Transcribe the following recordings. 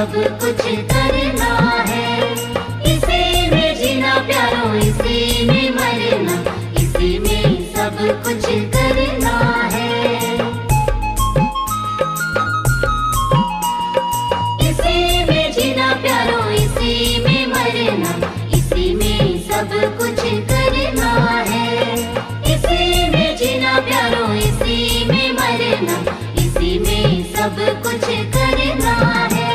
सब कुछ करना है। इसी में जीना प्यारो, इसी में मरना, इसी में सब कुछ करना है। इसी में जीना प्यारो, इसी में मरना, इसी में सब कुछ करना है। इसी में जीना प्यारो, इसी में मरना, इसी में सब कुछ करना है।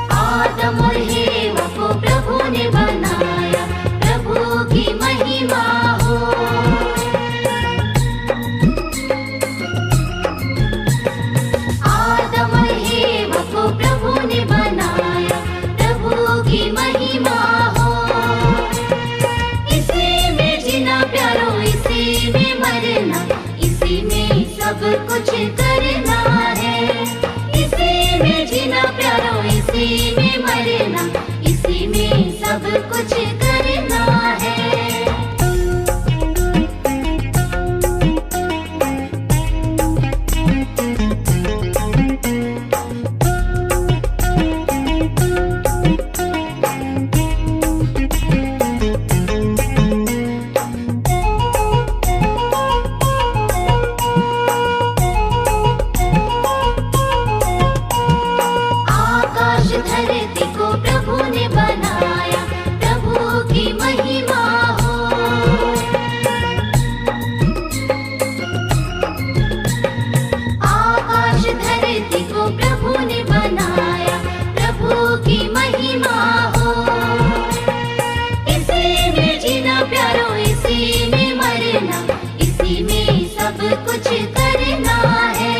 आदम और हेवा को प्रभु ने बनाया, प्रभु की महिमा हो। आदम और हेवा को प्रभु ने बनाया, प्रभु की महिमा हो। इसी में जीना प्यारो, इसी में मरना, इसी में सब कुछ करना है। इसी में जीना प्यारो, इसी में मरना, इसी में सब कुछ करना है। आकाश धरती को प्रभु ने बनाया, प्रभु की महिमा हो। आकाश धरती को प्रभु ने बनाया, प्रभु की महिमा हो। इसी में जीना प्यारो, इसी में मरना, इसी में सब कुछ करना है।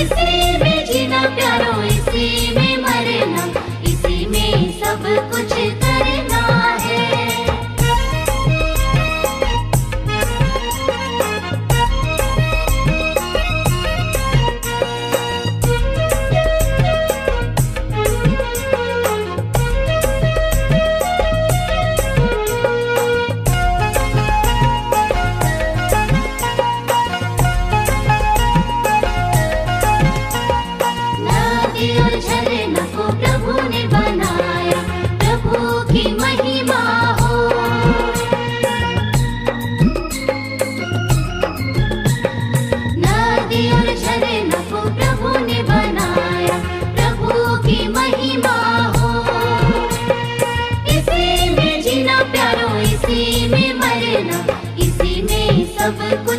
इसी में जीना प्यारो, इसी में मरना, इसी में सब कुछ करना है। नदी और झरना को प्रभु ने बनाया, प्रभु की महिमा हो। नदी और झरना को प्रभु ने बनाया, प्रभु की महिमा हो। इसी में जीना प्यारो, इसी में मरना, इसी में सब कुछ